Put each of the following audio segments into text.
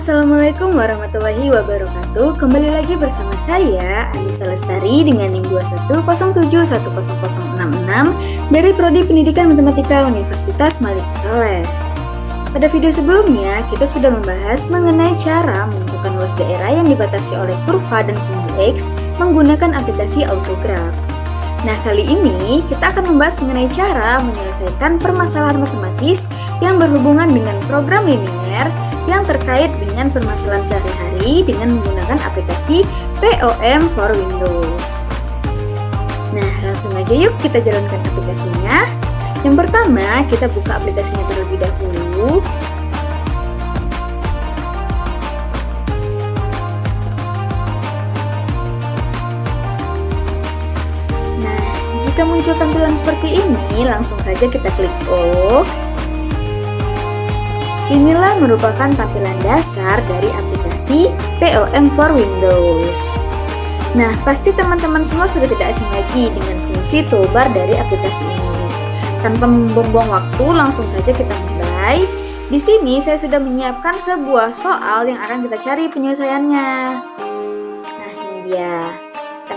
Assalamualaikum warahmatullahi wabarakatuh. Kembali lagi bersama saya Anissa Lestari dengan NIM 2107100066 dari Prodi Pendidikan Matematika Universitas Malikus Saleh. Pada video sebelumnya, kita sudah membahas mengenai cara menentukan luas daerah yang dibatasi oleh kurva dan sumbu X menggunakan aplikasi autograf. Nah, kali ini kita akan membahas mengenai cara menyelesaikan permasalahan matematis yang berhubungan dengan program linear yang terkait dengan permasalahan sehari-hari dengan menggunakan aplikasi POM for Windows. Nah, langsung aja yuk kita jalankan aplikasinya. Yang pertama, kita buka aplikasinya terlebih dahulu. Jika muncul tampilan seperti ini, langsung saja kita klik OK. Inilah merupakan tampilan dasar dari aplikasi POM for Windows. Nah, pasti teman-teman semua sudah tidak asing lagi dengan fungsi toolbar dari aplikasi ini. Tanpa membuang waktu, langsung saja kita mulai. Di sini saya sudah menyiapkan sebuah soal yang akan kita cari penyelesaiannya. Nah, ini dia.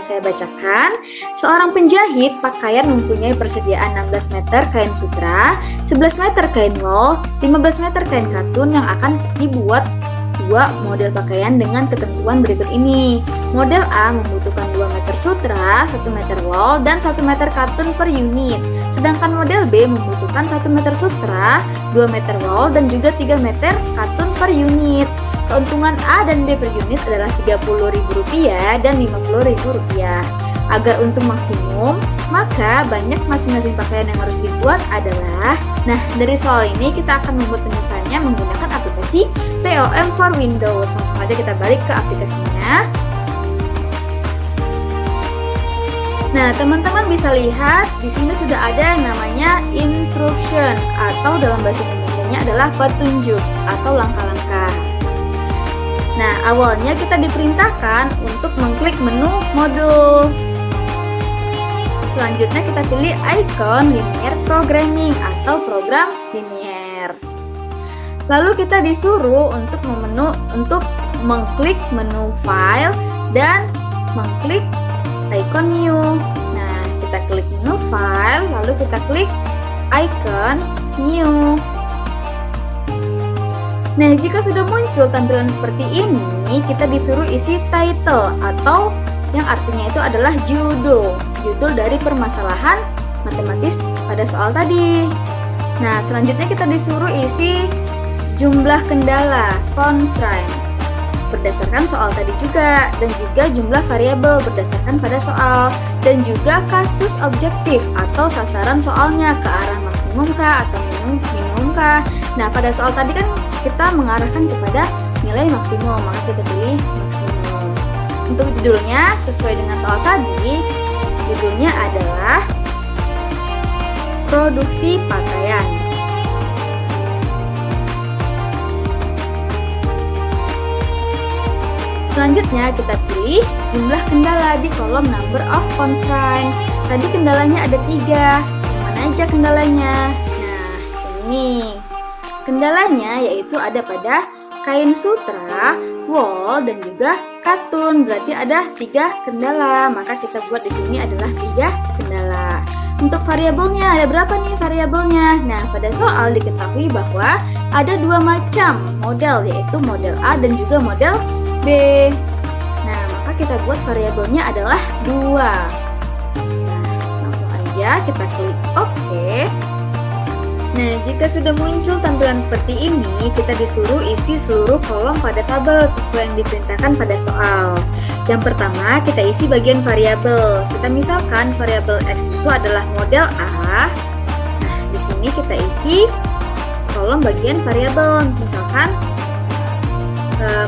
Saya bacakan, seorang penjahit pakaian mempunyai persediaan 16 meter kain sutra, 11 meter kain wol, 15 meter kain katun yang akan dibuat dua model pakaian dengan ketentuan berikut ini. Model A membutuhkan 2 meter sutra, 1 meter wol, dan 1 meter katun per unit. Sedangkan model B membutuhkan 1 meter sutra, 2 meter wol, dan juga 3 meter katun per unit. Keuntungan A dan B per unit adalah Rp30.000 dan Rp50.000. Agar untung maksimum, maka banyak masing-masing pakaian yang harus dibuat adalah. Nah, dari soal ini kita akan membuat penyelesaiannya menggunakan aplikasi POM for Windows. Langsung aja kita balik ke aplikasinya. Nah, teman-teman bisa lihat di sini sudah ada yang namanya instruction atau dalam bahasa Indonesianya adalah petunjuk atau langkah-langkah. Nah, awalnya kita diperintahkan untuk mengklik menu modul. Selanjutnya kita pilih icon linear programming atau program linear. Lalu kita disuruh untuk mengklik menu file dan mengklik icon new. Nah, kita klik menu file, lalu kita klik icon new. Nah, jika sudah muncul tampilan seperti ini, kita disuruh isi title atau yang artinya itu adalah judul dari permasalahan matematis pada soal tadi. Nah, selanjutnya kita disuruh isi jumlah kendala, constraint, berdasarkan soal tadi juga, dan juga jumlah variabel berdasarkan pada soal, dan juga kasus objektif atau sasaran soalnya ke arah maksimum kah atau minimum kah. Nah, pada soal tadi kan kita mengarahkan kepada nilai maksimum, maka kita pilih maksimum. Untuk judulnya sesuai dengan soal tadi, judulnya adalah produksi pakaian. Selanjutnya kita pilih jumlah kendala di kolom number of constraint. Tadi kendalanya ada 3. Yang mana aja kendalanya? Nah, ini. Kendalanya yaitu ada pada kain sutra, wol, dan juga katun. Berarti ada 3 kendala. Maka kita buat di sini adalah 3 kendala. Untuk variabelnya ada berapa nih variabelnya? Nah, pada soal diketahui bahwa ada 2 macam model, yaitu model A dan juga model B. Nah, maka kita buat variabelnya adalah 2. Nah, langsung aja kita klik OK. Nah, jika sudah muncul tampilan seperti ini, kita disuruh isi seluruh kolom pada tabel sesuai yang diperintahkan pada soal. Yang pertama, kita isi bagian variabel. Kita misalkan variabel X itu adalah model A. Nah, di sini kita isi kolom bagian variabel. Misalkan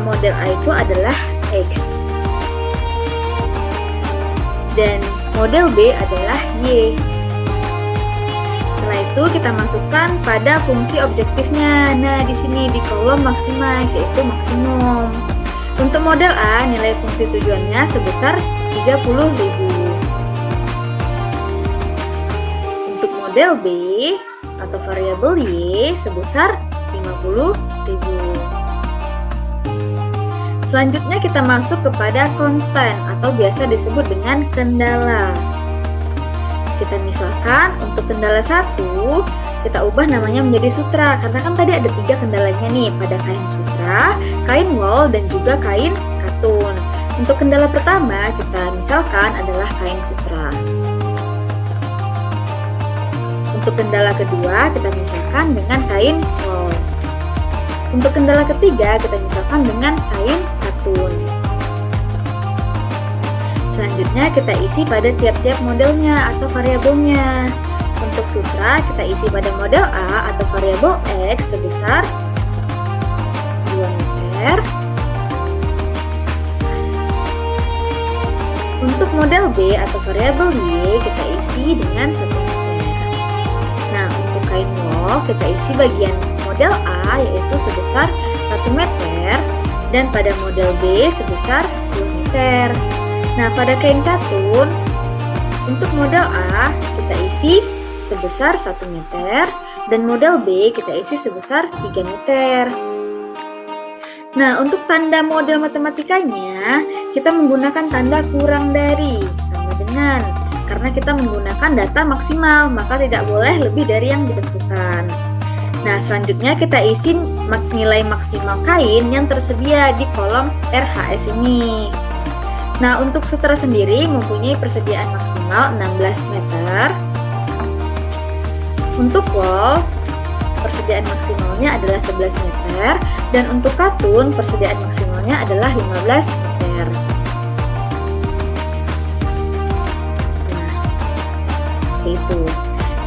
model A itu adalah X. Dan model B adalah Y. Setelah itu kita masukkan pada fungsi objektifnya. Nah, di sini di kolom maximize yaitu maksimum. Untuk model A, nilai fungsi tujuannya sebesar 30.000. Untuk model B atau variabel Y sebesar 50.000. Selanjutnya kita masuk kepada constant atau biasa disebut dengan kendala. Kita misalkan untuk kendala 1, kita ubah namanya menjadi sutra, karena kan tadi ada 3 kendalanya nih pada kain sutra, kain wol, dan juga kain katun. Untuk kendala pertama kita misalkan adalah kain sutra. Untuk kendala kedua kita misalkan dengan kain wol. Untuk kendala ketiga kita misalkan dengan kain katun. Selanjutnya kita isi pada tiap-tiap modelnya atau variabelnya. Untuk sutra kita isi pada model A atau variabel X sebesar 2 meter. Untuk model B atau variabel Y kita isi dengan 1 meter. Nah, untuk kain wol kita isi bagian model A yaitu sebesar 1 meter dan pada model B sebesar 2 meter. Nah, pada kain katun, untuk model A kita isi sebesar 1 meter dan model B kita isi sebesar 3 meter. Nah, untuk tanda model matematikanya, kita menggunakan tanda kurang dari, sama dengan, karena kita menggunakan data maksimal, maka tidak boleh lebih dari yang ditentukan. Nah, selanjutnya kita isi nilai maksimal kain yang tersedia di kolom RHS ini. Nah, untuk sutra sendiri mempunyai persediaan maksimal 16 meter. Untuk wol, persediaan maksimalnya adalah 11 meter. Dan untuk katun, persediaan maksimalnya adalah 15 meter. Nah, seperti itu.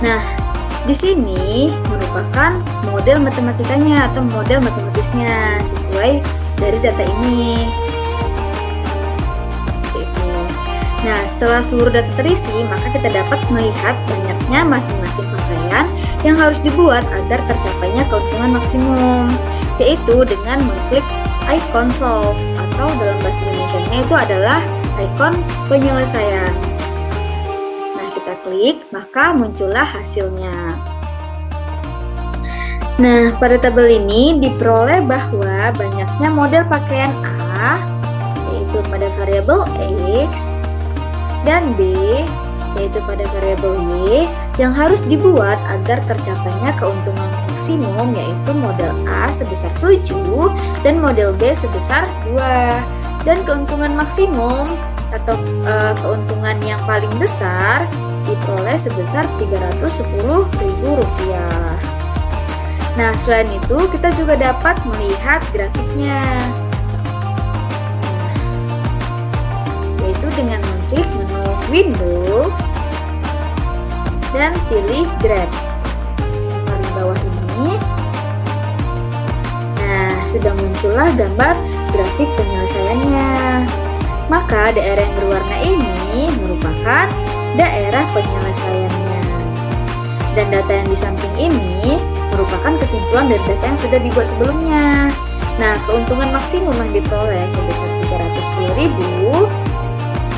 Nah, di sini merupakan model matematikanya atau model matematisnya sesuai dari data ini. Nah, setelah seluruh data terisi, maka kita dapat melihat banyaknya masing-masing pakaian yang harus dibuat agar tercapainya keuntungan maksimum, yaitu dengan mengklik icon solve atau dalam bahasa Indonesianya itu adalah icon penyelesaian. Nah, kita klik, maka muncullah hasilnya. Nah, pada tabel ini diperoleh bahwa banyaknya model pakaian A, yaitu pada variabel X, dan B, yaitu pada variabel Y, yang harus dibuat agar tercapainya keuntungan maksimum, yaitu model A sebesar 7 dan model B sebesar 2. Dan keuntungan maksimum atau keuntungan yang paling besar diperoleh sebesar Rp310.000. Nah, selain itu kita juga dapat melihat grafiknya, yaitu dengan mengklik menu window dan pilih graph paling bawah ini. Nah, sudah muncullah gambar grafik penyelesaiannya. Maka daerah yang berwarna ini merupakan daerah penyelesaiannya. Dan data yang di samping ini merupakan kesimpulan dari data yang sudah dibuat sebelumnya. Nah, keuntungan maksimum yang diperoleh sebesar Rp310.000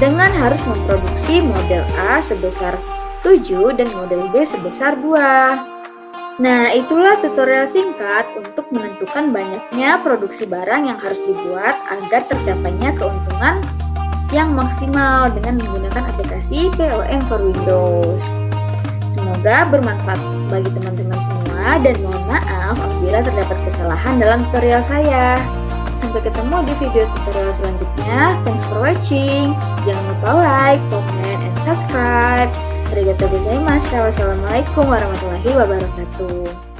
dengan harus memproduksi model A sebesar 7 dan model B sebesar 2. Nah, itulah tutorial singkat untuk menentukan banyaknya produksi barang yang harus dibuat agar tercapainya keuntungan yang maksimal dengan menggunakan aplikasi POM for Windows. Semoga bermanfaat bagi teman-teman semua dan mohon maaf apabila terdapat kesalahan dalam tutorial saya. Sampai ketemu di video tutorial selanjutnya. Thanks for watching. Jangan lupa like, comment, and subscribe. Arigatou gozaimasu. Wassalamualaikum warahmatullahi wabarakatuh.